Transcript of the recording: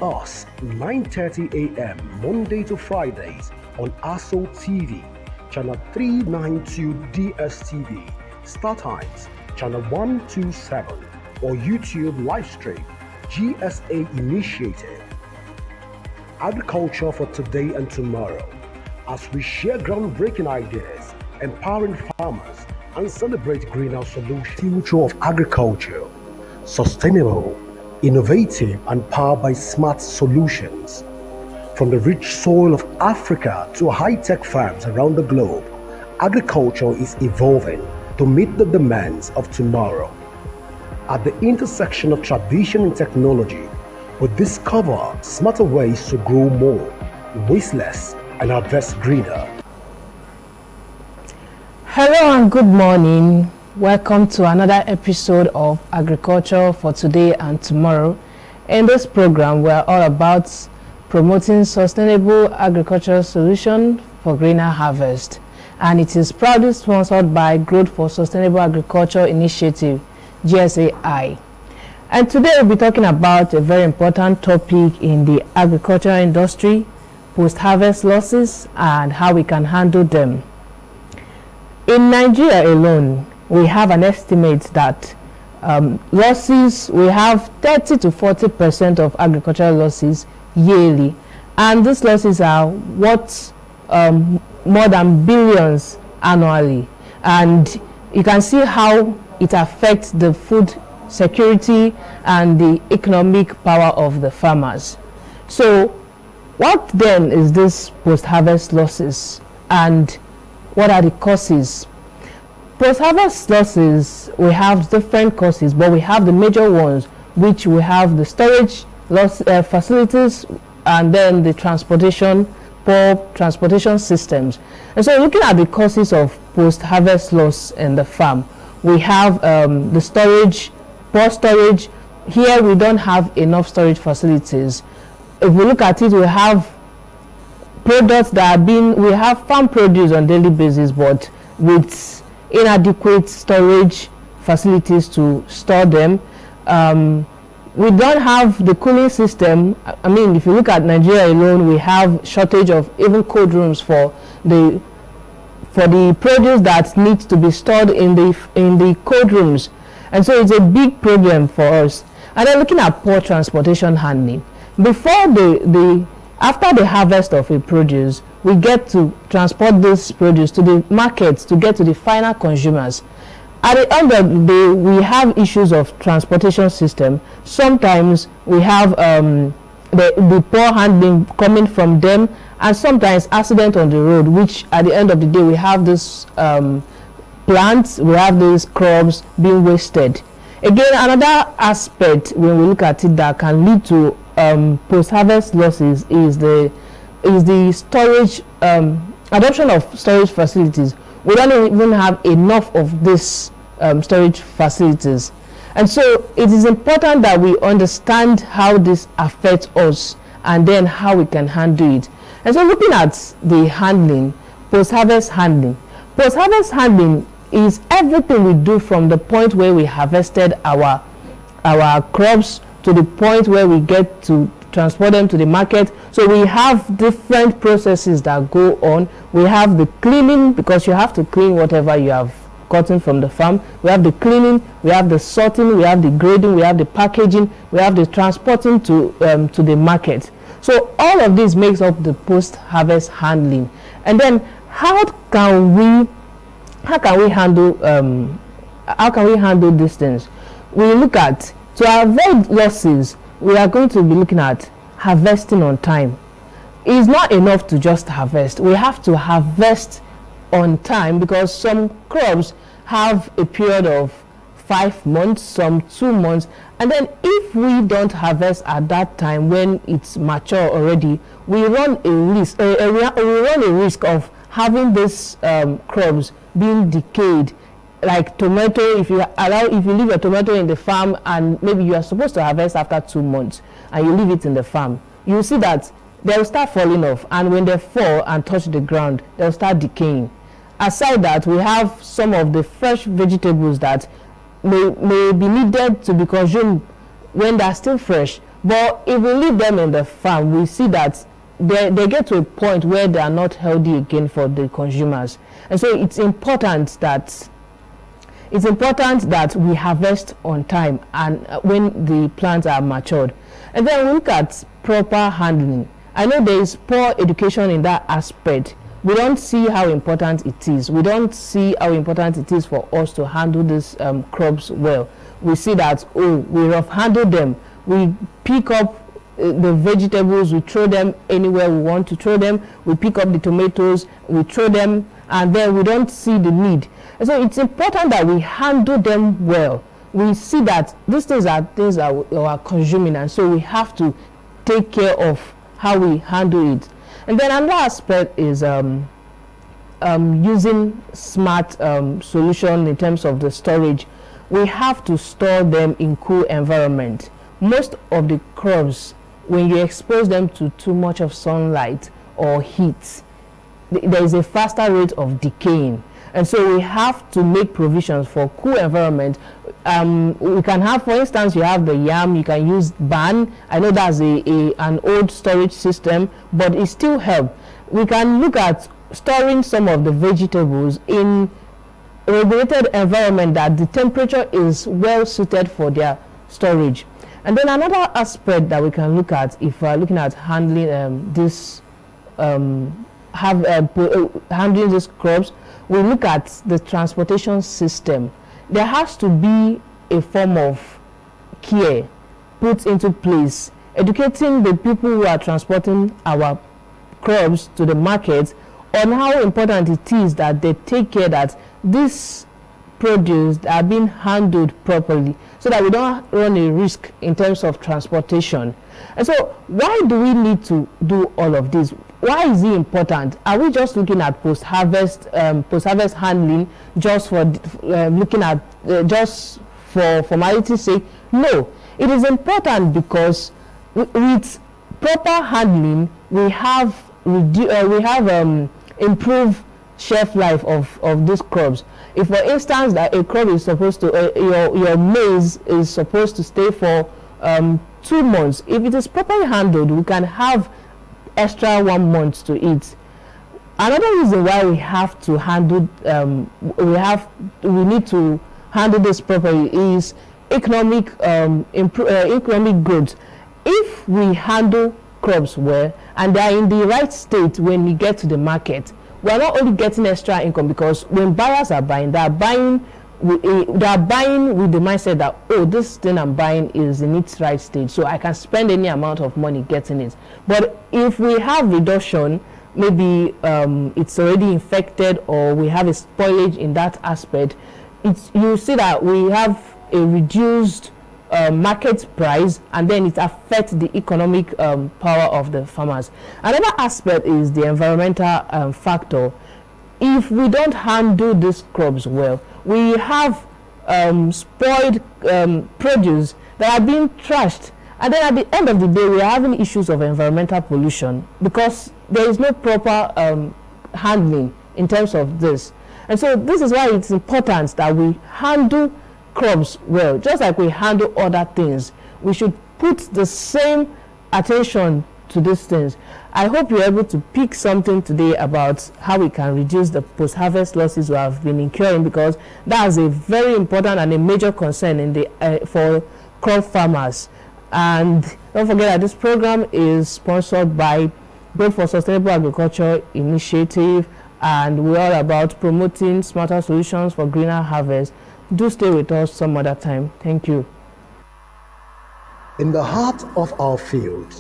Us 9:30 a.m. Monday to Fridays on ASO TV, channel 392 DSTV, Star Times, channel 127, or YouTube live stream, GSA Initiative. Agriculture for today and tomorrow, as we share groundbreaking ideas, empowering farmers, and celebrate greener solutions. Future of agriculture, sustainable, innovative, and powered by smart solutions. From the rich soil of Africa to high-tech farms around the globe, agriculture is evolving to meet the demands of tomorrow. At the intersection of tradition and technology, we discover smarter ways to grow more, waste less, and harvest greener. Hello and good morning. Welcome to another episode of Agriculture for Today and Tomorrow. In this program, we are all about promoting sustainable agricultural solutions for greener harvest. And it is proudly sponsored by Growth for Sustainable Agriculture Initiative, GSAI. And today we'll be talking about a very important topic in the agricultural industry, post-harvest losses and how we can handle them. In Nigeria alone, we have an estimate that losses, we have 30 to 40% of agricultural losses yearly. And these losses are worth more than billions annually. And you can see how it affects the food security and the economic power of the farmers. So what then is this post-harvest losses and what are the causes? Post-harvest losses, we have different causes, but we have the major ones, which we have the storage loss facilities and then the poor transportation systems. And so looking at the causes of post-harvest loss in the farm, we have the storage, poor storage. Here we don't have enough storage facilities. If we look at it, we have products that we have farm produce on daily basis, but with inadequate storage facilities to store them. We don't have the cooling system. I mean, if you look at Nigeria alone, we have shortage of even cold rooms for the produce that needs to be stored in the cold rooms. And so it's a big problem for us. And then looking at poor transportation handling. Before after the harvest of a produce, we get to transport this produce to the markets to get to the final consumers. At the end of the day, we have issues of transportation system. Sometimes we have the poor handling coming from them, and sometimes accident on the road, which at the end of the day, we have this plants, we have these crops being wasted. Again, another aspect when we look at it that can lead to post-harvest losses is the storage, adoption of storage facilities. We don't even have enough of this storage facilities. And so it is important that we understand how this affects us and then how we can handle it. And so looking at the handling, post-harvest handling. Post-harvest handling is everything we do from the point where we harvested our crops to the point where we get to transport them to the market. So we have different processes that go on. We have the cleaning, because you have to clean whatever you have gotten from the farm. We have the cleaning, we have the sorting, we have the grading, we have the packaging, we have the transporting to the market. So all of this makes up the post-harvest handling. And then how can we handle these things? We look at, to avoid losses, we are going to be looking at harvesting on time. It's not enough to just harvest. We have to harvest on time, because some crops have a period of 5 months, some 2 months, and then if we don't harvest at that time when it's mature already, we run a risk of having these crops being decayed. Like tomato, if you leave a tomato in the farm and maybe you are supposed to harvest after 2 months and you leave it in the farm, you will see that they will start falling off, and when they fall and touch the ground, they will start decaying. Aside that, we have some of the fresh vegetables that may be needed to be consumed when they are still fresh, But if we leave them in the farm, we see that they get to a point where they are not healthy again for the consumers. And so it's important that we harvest on time and when the plants are matured. And then we look at proper handling. I know there is poor education in that aspect. We don't see how important it is. We don't see how important it is for us to handle these crops well. We see that, we rough handle them. We pick up the vegetables, we throw them anywhere we want to throw them. We pick up the tomatoes, we throw them, and then we don't see the need. And so it's important that we handle them well. We see that these things are things that we are consuming, and so we have to take care of how we handle it. And then another aspect is using smart solution in terms of the storage. We have to store them in cool environment. Most of the crops, when you expose them to too much of sunlight or heat, there is a faster rate of decaying. And so we have to make provisions for cool environment. We can have, for instance, you have the yam, you can use barn. I know that's an old storage system, but it still helps. We can look at storing some of the vegetables in a regulated environment that the temperature is well suited for their storage. And then another aspect that we can look at if we're looking at handling handling these crops, we look at the transportation system. There has to be a form of care put into place, educating the people who are transporting our crops to the market on how important it is that they take care that this produce are being handled properly, so that we don't run a risk in terms of transportation. And so why do we need to do all of this? Why is it important? Are we just looking at post-harvest handling just for looking at just for formality's sake? No, it is important because with proper handling we have improved shelf life of these crops. If for instance that a crop is supposed to your maize is supposed to stay for 2 months, if it is properly handled, we can have extra 1 month to eat. Another reason why we have to handle we need to handle this properly is economic growth. If we handle crops well and they are in the right state when we get to the market, we are not only getting extra income, because when buyers are buying, they are buying with the mindset that, this thing I'm buying is in its right stage, so I can spend any amount of money getting it. But if we have reduction, maybe it's already infected or we have a spoilage in that aspect, you see that we have a reduced market price, and then it affects the economic power of the farmers. Another aspect is the environmental factor. If we don't handle these crops well, we have spoiled produce that are being trashed, and then at the end of the day we are having issues of environmental pollution because there is no proper handling in terms of this. And so this is why it's important that we handle crops well. Just like we handle other things, we should put the same attention to these things. I hope you're able to pick something today about how we can reduce the post-harvest losses we have been incurring, because that is a very important and a major concern in the for crop farmers. And don't forget that this program is sponsored by Growth for Sustainable Agriculture Initiative, and we're all about promoting smarter solutions for greener harvest. Do stay with us some other time. Thank you. In the heart of our fields,